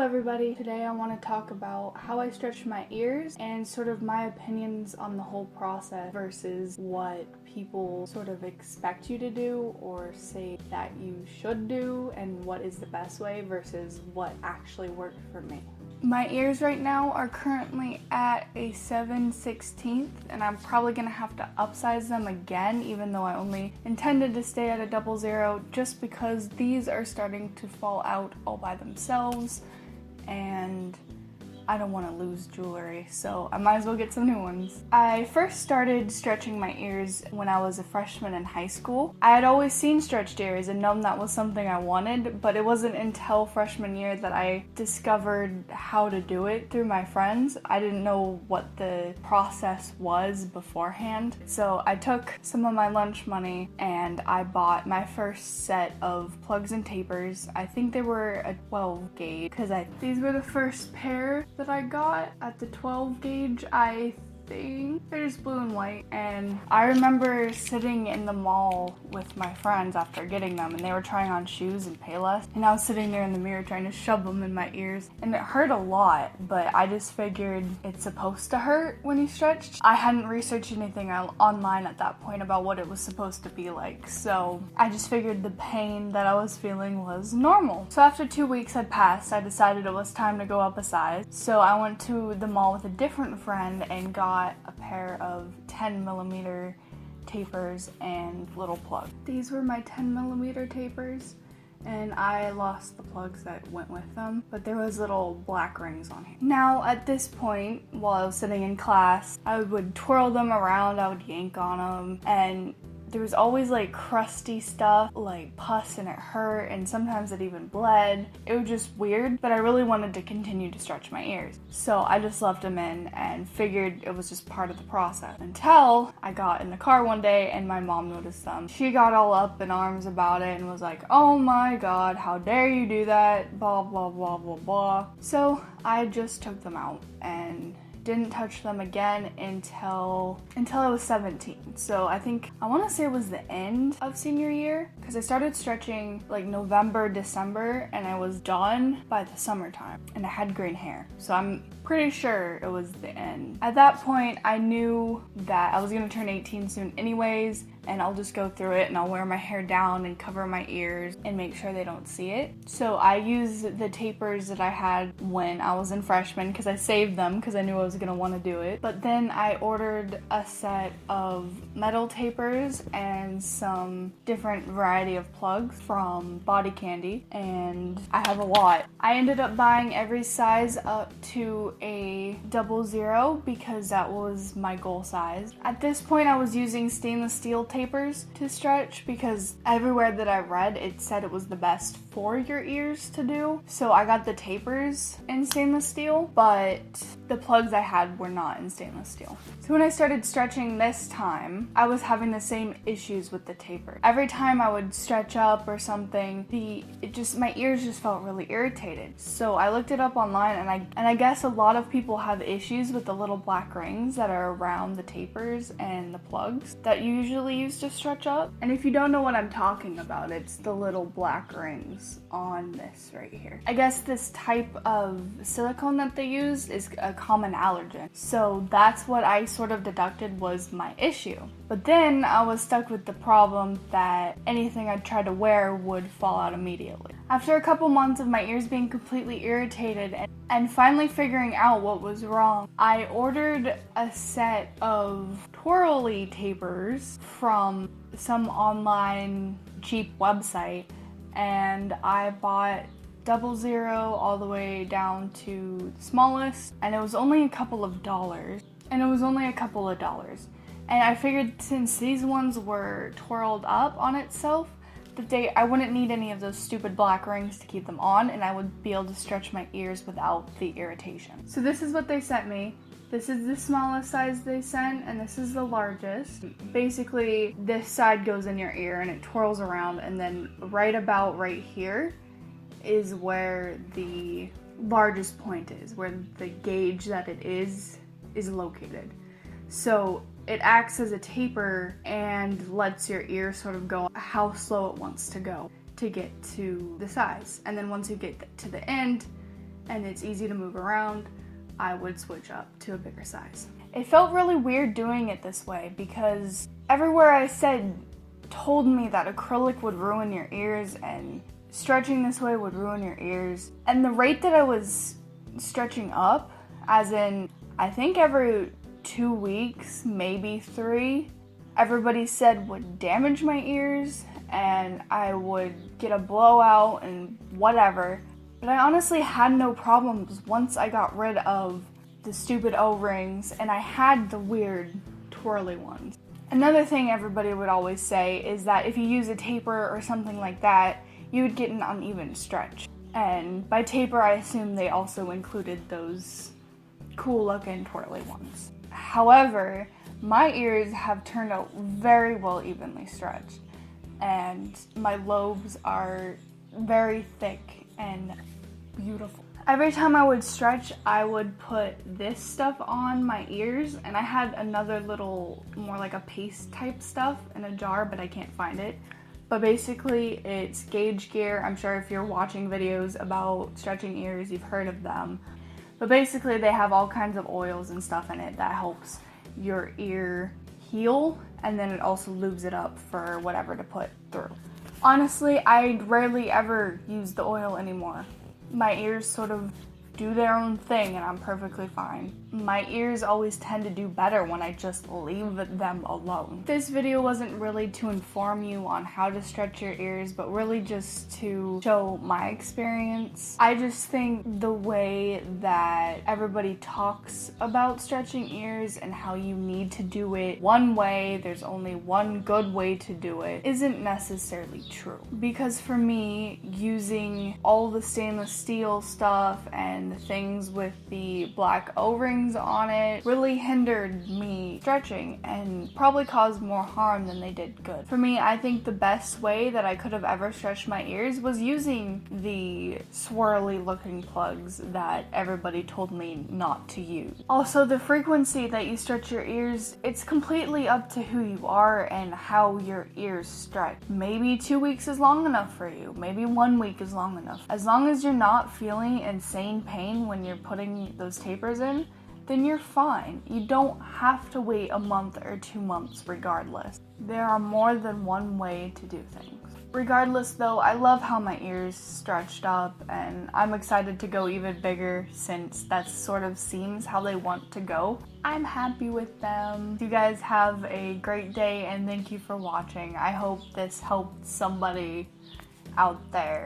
everybody. Today I want to talk about how I stretch my ears and sort of my opinions on the whole process versus what people sort of expect you to do or say that you should do, and what is the best way versus what actually worked for me. My ears right now are currently at a 7/16, and I'm probably going to have to upsize them again, even though I only intended to stay at a 00, just because these are starting to fall out all by themselves and I don't want to lose jewelry, so I might as well get some new ones. I first started stretching my ears when I was a freshman in high school. I had always seen stretched ears and known that was something I wanted, but it wasn't until freshman year that I discovered how to do it through my friends. I didn't know what the process was beforehand, so I took some of my lunch money and I bought my first set of plugs and tapers. I think they were a 12 gauge because these were the first pair that I got at the 12 gauge, I think. They're just blue and white, and I remember sitting in the mall with my friends after getting them, and they were trying on shoes in Payless, and I was sitting there in the mirror trying to shove them in my ears, and it hurt a lot, but I just figured it's supposed to hurt when you stretch. I hadn't researched anything online at that point about what it was supposed to be like, so I just figured the pain that I was feeling was normal. So after 2 weeks had passed, I decided it was time to go up a size, so I went to the mall with a different friend and got a pair of 10mm tapers and little plugs. These were my 10mm tapers, and I lost the plugs that went with them, but there was little black rings on here. Now at this point, while I was sitting in class, I would twirl them around, I would yank on them, and there was always like crusty stuff, like pus, and it hurt, and sometimes it even bled. It was just weird, but I really wanted to continue to stretch my ears. So I just left them in and figured it was just part of the process. Until I got in the car one day and my mom noticed them. She got all up in arms about it and was like, "Oh my god, how dare you do that, blah blah blah blah blah." So I just took them out and didn't touch them again until I was 17. So I want to say it was the end of senior year, because I started stretching like November, December, and I was done by the summertime, and I had green hair. So I'm pretty sure it was the end. At that point, I knew that I was gonna turn 18 soon anyways, and I'll just go through it and I'll wear my hair down and cover my ears and make sure they don't see it. So I used the tapers that I had when I was in freshman because I saved them because I knew I was gonna want to do it. But then I ordered a set of metal tapers and some different variety of plugs from Body Candy, and I have a lot. I ended up buying every size up to a 00 because that was my goal size. At this point, I was using stainless steel tapers to stretch because everywhere that I read it said it was the best for your ears to do. So I got the tapers in stainless steel, but the plugs I had were not in stainless steel. So when I started stretching this time, I was having the same issues with the taper. Every time I would stretch up or something, my ears just felt really irritated. So I looked it up online, and I guess a lot of people have issues with the little black rings that are around the tapers and the plugs that you usually use to stretch up. And if you don't know what I'm talking about, it's the little black rings on this right here. I guess this type of silicone that they use is a common allergen. So that's what I sort of deducted was my issue. But then I was stuck with the problem that anything I tried to wear would fall out immediately. After a couple months of my ears being completely irritated and finally figuring out what was wrong, I ordered a set of twirly tapers from some online cheap website, and I bought 00 all the way down to the smallest, and it was only a couple of dollars. And I figured since these ones were twirled up on itself, that I wouldn't need any of those stupid black rings to keep them on, and I would be able to stretch my ears without the irritation. So this is what they sent me. This is the smallest size they sent, and this is the largest. Basically, this side goes in your ear and it twirls around, and then right about right here is where the largest point is, where the gauge that it is located. So it acts as a taper and lets your ear sort of go how slow it wants to go to get to the size. And then once you get to the end, and it's easy to move around, I would switch up to a bigger size. It felt really weird doing it this way because everywhere I said told me that acrylic would ruin your ears and stretching this way would ruin your ears. And the rate that I was stretching up, as in I think every 2 weeks, maybe 3, everybody said would damage my ears and I would get a blowout and whatever. But I honestly had no problems once I got rid of the stupid O-rings and I had the weird twirly ones. Another thing everybody would always say is that if you use a taper or something like that, you would get an uneven stretch. And by taper, I assume they also included those cool looking twirly ones. However, my ears have turned out very well evenly stretched, and my lobes are very thick and beautiful. Every time I would stretch, I would put this stuff on my ears, and I had another little, more like a paste type stuff in a jar, but I can't find it. But basically, it's Gauge Gear. I'm sure if you're watching videos about stretching ears, you've heard of them. But basically, they have all kinds of oils and stuff in it that helps your ear heal, and then it also lubes it up for whatever to put through. Honestly, I rarely ever use the oil anymore. My ears sort of do their own thing and I'm perfectly fine. My ears always tend to do better when I just leave them alone. This video wasn't really to inform you on how to stretch your ears, but really just to show my experience. I just think the way that everybody talks about stretching ears and how you need to do it one way, there's only one good way to do it, isn't necessarily true. Because for me, using all the stainless steel stuff and the things with the black O-rings on it really hindered me stretching and probably caused more harm than they did good. For me, I think the best way that I could have ever stretched my ears was using the swirly looking plugs that everybody told me not to use. Also, the frequency that you stretch your ears, it's completely up to who you are and how your ears stretch. Maybe 2 weeks is long enough for you. Maybe 1 week is long enough. As long as you're not feeling insane pain when you're putting those tapers in, then you're fine. You don't have to wait a month or 2 months regardless. There are more than one way to do things. Regardless though, I love how my ears stretched up and I'm excited to go even bigger since that sort of seems how they want to go. I'm happy with them. You guys have a great day and thank you for watching. I hope this helped somebody out there.